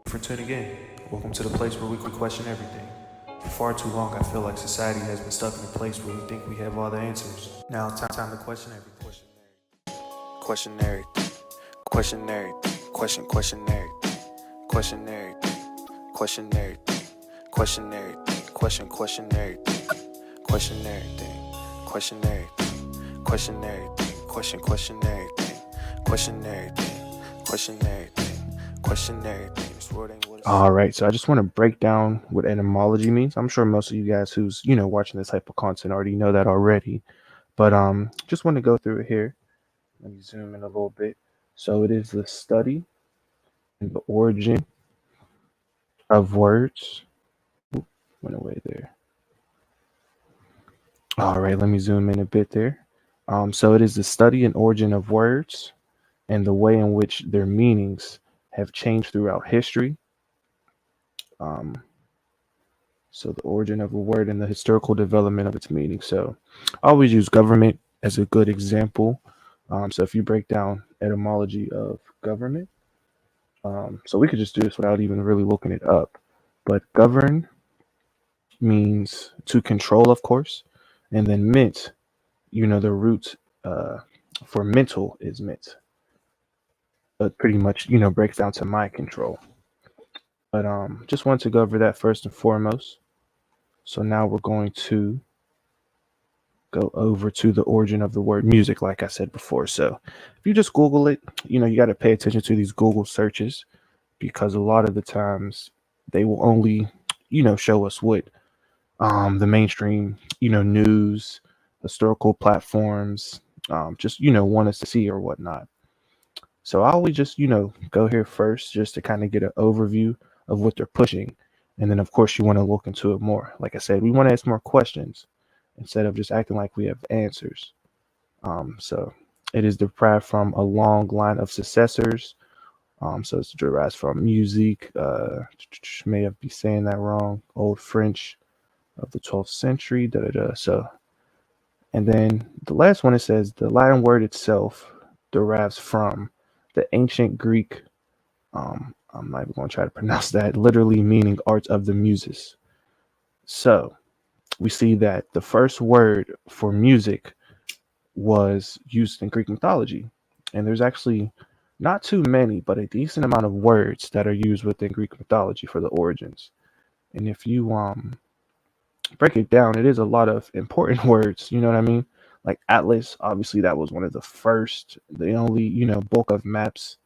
For tuning in. Welcome to the place where we can question everything. For far too long, I feel like society has been stuck in a place where we think we have all the answers. Now it's time to question everything. Question everything. Question everything. Question everything. Question everything. Question everything. Question everything. Question everything. Question everything. Question everything. Question everything. Question everything. Question everything. Question everything. Question everything. This world ain't what it All right, so I just want to break down what etymology means. I'm sure most of you guys who's watching this type of content already know that already, but just want to go through it here. Let me zoom in a little bit. So it is the study and the origin of words. Oop, went away there. All right, let me zoom in a bit there. So it is the study and origin of words and the way in which their meanings have changed throughout history. Um, So the origin of a word and the historical development of its meaning. So I always use government as a good example. So if you break down etymology of government, so we could just do this without even really looking it up. But govern means to control, of course, and then mint, the root for mental is mint. But pretty much, breaks down to mind control. But just wanted to go over that first and foremost. So now we're going to go over to the origin of the word music, like I said before. So if you just Google it, you got to pay attention to these Google searches because a lot of the times they will only, show us what the mainstream, news, historical platforms, just, want us to see or whatnot. So I always just, go here first just to kind of get an overview of what they're pushing. And then, of course, you want to look into it more. Like I said, we want to ask more questions instead of just acting like we have answers. So it is derived from a long line of successors. So it's derived from music. May have be saying that wrong. Old French of the 12th century. Da, da, da. So, and then the last one, it says the Latin word itself derives from the ancient Greek. I'm not even going to try to pronounce that. Literally meaning art of the muses. So we see that the first word for music was used in Greek mythology. And there's actually not too many, but a decent amount of words that are used within Greek mythology for the origins. And if you break it down, it is a lot of important words, you know what I mean? Like Atlas, obviously that was one of the first, the only, book of maps.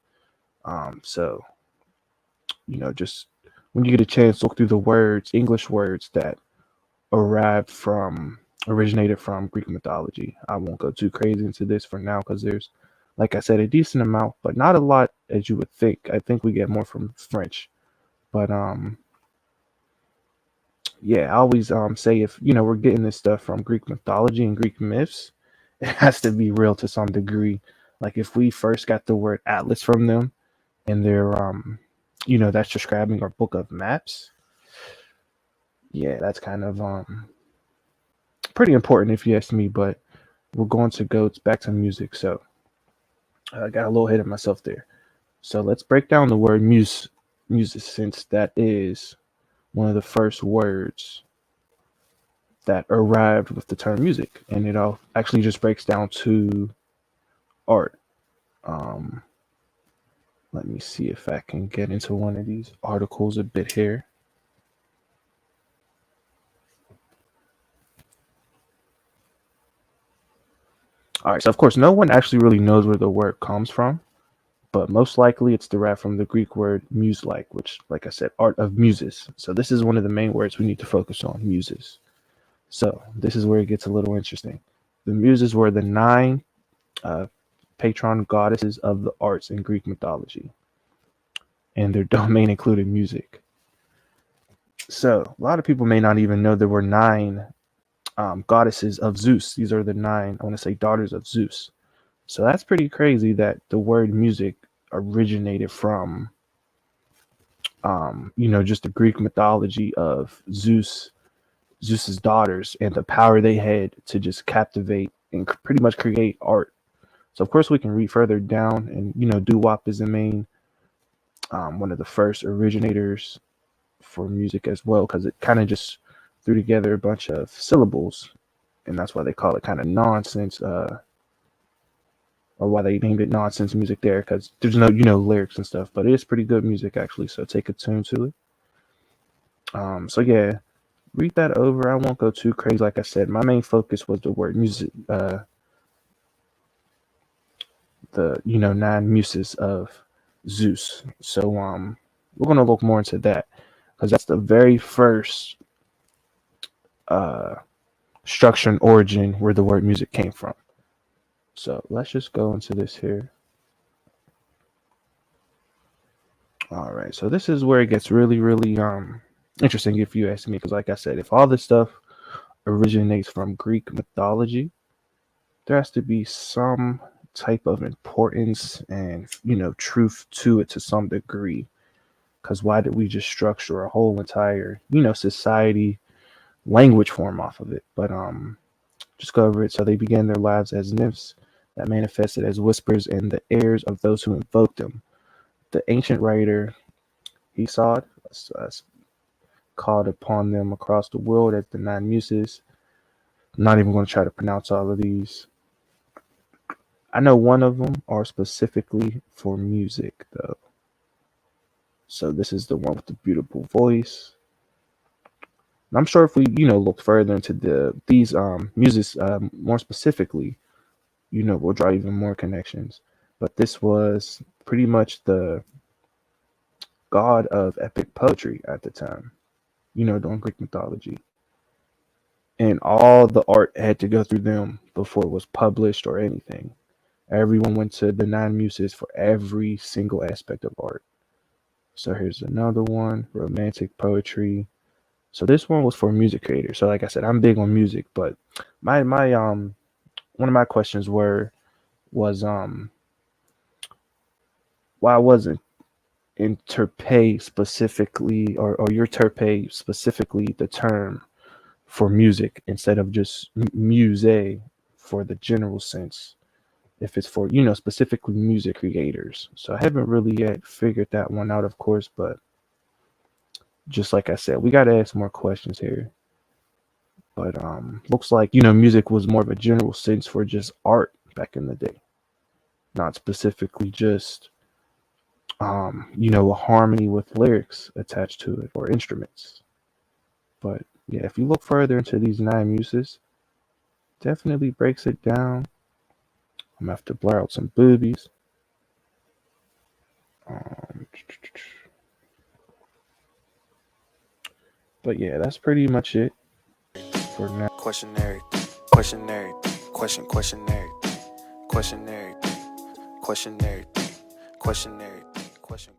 So, just when you get a chance, look through the words, English words that originated from Greek mythology. I won't go too crazy into this for now because there's, like I said, a decent amount, but not a lot as you would think. I think we get more from French. But yeah, I always say if we're getting this stuff from Greek mythology and Greek myths, it has to be real to some degree. Like if we first got the word atlas from them and they're that's describing our book of maps, yeah, that's kind of pretty important if you ask me. But we're going to go back to music. So I got a little ahead of myself there. So let's break down the word music, since that is one of the first words that arrived with the term music, and it all actually just breaks down to art. Um, Let me see if I can get into one of these articles a bit here. All right, so of course, no one actually really knows where the word comes from, but most likely it's derived from the Greek word muse-like, which, like I said, art of muses. So this is one of the main words we need to focus on, muses. So this is where it gets a little interesting. The muses were the 9 patron goddesses of the arts in Greek mythology, and their domain included music. So a lot of people may not even know there were 9 goddesses of Zeus. These are the 9, I want to say, daughters of Zeus. So that's pretty crazy that the word music originated from, just the Greek mythology of Zeus's daughters and the power they had to just captivate and pretty much create art. So of course we can read further down, and doo-wop is the main one of the first originators for music as well, because it kind of just threw together a bunch of syllables, and that's why they call it kind of nonsense, or why they named it nonsense music there, because there's no lyrics and stuff, but it is pretty good music actually. So take a tune to it. So yeah, read that over. I won't go too crazy. Like I said, my main focus was the word music, the 9 muses of Zeus. So we're gonna look more into that, because that's the very first uh structure and origin where the word music came from. So let's just go into this here. All right, so this is where it gets really, really interesting, if you ask me, because like I said, if all this stuff originates from Greek mythology, there has to be some type of importance and truth to it to some degree. Because why did we just structure a whole entire society language form off of it? But just go over it. So they began their lives as nymphs that manifested as whispers in the ears of those who invoked them. The ancient writer Hesiod called upon them across the world as the 9 muses. I'm not even going to try to pronounce all of these. I know one of them are specifically for music, though. So this is the one with the beautiful voice. And I'm sure if we, look further into these muses more specifically, we'll draw even more connections. But this was pretty much the god of epic poetry at the time, during Greek mythology. And all the art had to go through them before it was published or anything. Everyone went to the 9 muses for every single aspect of art. So here's another one, romantic poetry. So this one was for music creators. So like I said, I'm big on music, but my one of my questions was why wasn't interpay specifically, or your terpay specifically, the term for music instead of just muse for the general sense, if it's for specifically music creators. So I haven't really yet figured that one out, of course, but just like I said, we got to ask more questions here. But looks like music was more of a general sense for just art back in the day, not specifically just a harmony with lyrics attached to it or instruments. But yeah, if you look further into these 9 muses, definitely breaks it down. I'm gonna have to blur out some boobies. But yeah, that's pretty much it for now. Questionary, questionary, questionary, questionary, questionary, questionary, question.